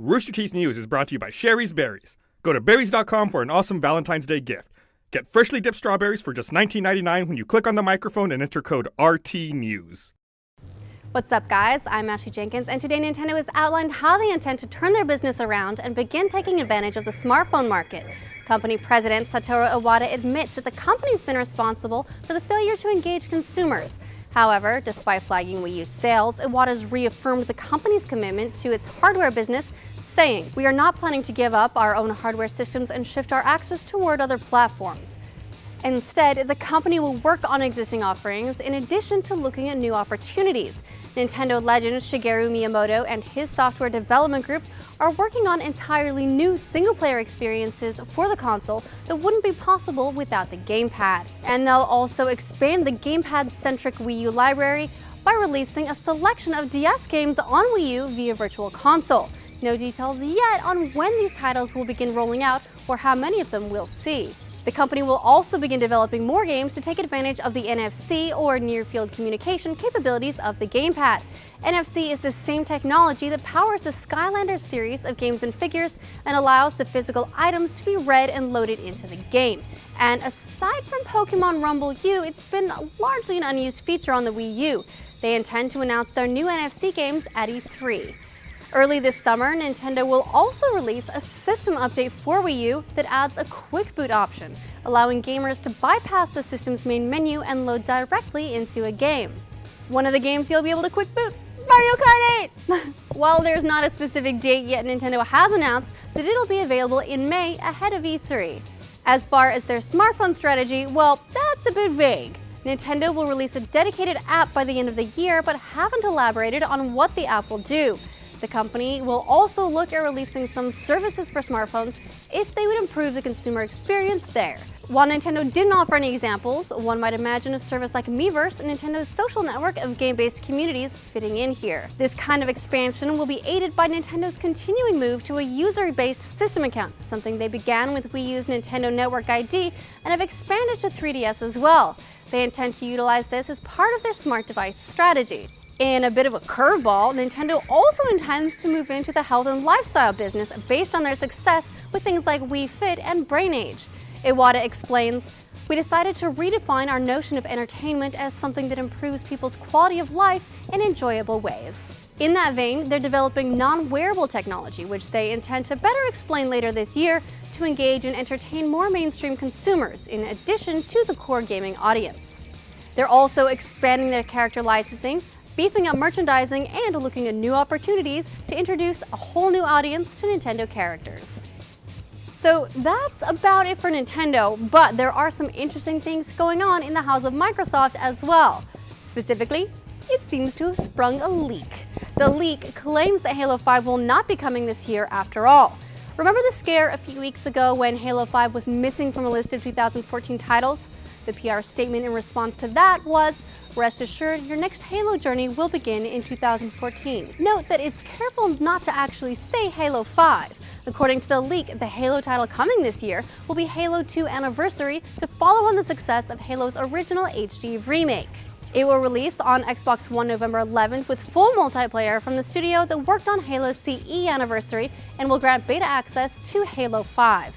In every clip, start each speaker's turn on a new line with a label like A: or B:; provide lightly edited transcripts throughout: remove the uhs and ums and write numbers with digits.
A: Rooster Teeth News is brought to you by Sherry's Berries. Go to berries.com for an awesome Valentine's Day gift. Get freshly dipped strawberries for just $19.99 when you click on the microphone and enter code RTNews.
B: What's up, guys? I'm Ashley Jenkins, and today Nintendo has outlined how they intend to turn their business around and begin taking advantage of the smartphone market. Company president Satoru Iwata admits that the company's been responsible for the failure to engage consumers. However, despite flagging Wii U sales, Iwata's reaffirmed the company's commitment to its hardware business, saying, "We are not planning to give up our own hardware systems and shift our access toward other platforms. Instead, the company will work on existing offerings in addition to looking at new opportunities." Nintendo legend Shigeru Miyamoto and his software development group are working on entirely new single-player experiences for the console that wouldn't be possible without the gamepad. And they'll also expand the gamepad-centric Wii U library by releasing a selection of DS games on Wii U via Virtual Console. No details yet on when these titles will begin rolling out or how many of them we'll see. The company will also begin developing more games to take advantage of the NFC or near-field communication capabilities of the gamepad. NFC is the same technology that powers the Skylanders series of games and figures and allows the physical items to be read and loaded into the game. And aside from Pokémon Rumble U, it's been largely an unused feature on the Wii U. They intend to announce their new NFC games at E3. Early this summer, Nintendo will also release a system update for Wii U that adds a quick boot option, allowing gamers to bypass the system's main menu and load directly into a game. One of the games you'll be able to quick boot, Mario Kart 8! While there's not a specific date yet, Nintendo has announced that it'll be available in May ahead of E3. As far as their smartphone strategy, well, that's a bit vague. Nintendo will release a dedicated app by the end of the year, but haven't elaborated on what the app will do. The company will also look at releasing some services for smartphones if they would improve the consumer experience there. While Nintendo didn't offer any examples, one might imagine a service like Miiverse, Nintendo's social network of game-based communities, fitting in here. This kind of expansion will be aided by Nintendo's continuing move to a user-based system account, something they began with Wii U's Nintendo Network ID and have expanded to 3DS as well. They intend to utilize this as part of their smart device strategy. In a bit of a curveball, Nintendo also intends to move into the health and lifestyle business based on their success with things like Wii Fit and Brain Age. Iwata explains, "We decided to redefine our notion of entertainment as something that improves people's quality of life in enjoyable ways." In that vein, they're developing non-wearable technology, which they intend to better explain later this year to engage and entertain more mainstream consumers, in addition to the core gaming audience. They're also expanding their character licensing, beefing up merchandising, and looking at new opportunities to introduce a whole new audience to Nintendo characters. So that's about it for Nintendo, but there are some interesting things going on in the house of Microsoft as well. Specifically, it seems to have sprung a leak. The leak claims that Halo 5 will not be coming this year after all. Remember the scare a few weeks ago when Halo 5 was missing from a list of 2014 titles? The PR statement in response to that was, "Rest assured, your next Halo journey will begin in 2014. Note that it's careful not to actually say Halo 5. According to the leak, the Halo title coming this year will be Halo 2 Anniversary to follow on the success of Halo's original HD remake. It will release on Xbox One November 11th with full multiplayer from the studio that worked on Halo CE Anniversary and will grant beta access to Halo 5.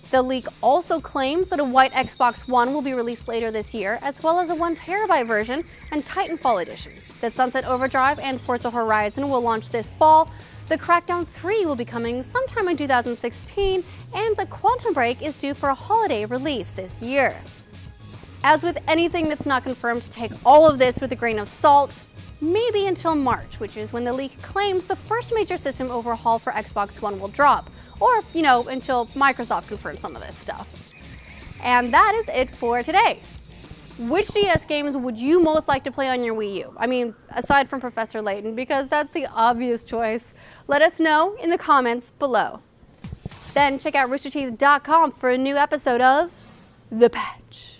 B: The leak also claims that a white Xbox One will be released later this year, as well as a 1TB version and Titanfall edition. That Sunset Overdrive and Forza Horizon will launch this fall. The Crackdown 3 will be coming sometime in 2016, and the Quantum Break is due for a holiday release this year. As with anything that's not confirmed, take all of this with a grain of salt. Maybe until March, which is when the leak claims the first major system overhaul for Xbox One will drop. Or, until Microsoft confirms some of this stuff. And that is it for today. Which DS games would you most like to play on your Wii U? I mean, aside from Professor Layton, because that's the obvious choice. Let us know in the comments below. Then check out roosterteeth.com for a new episode of The Patch.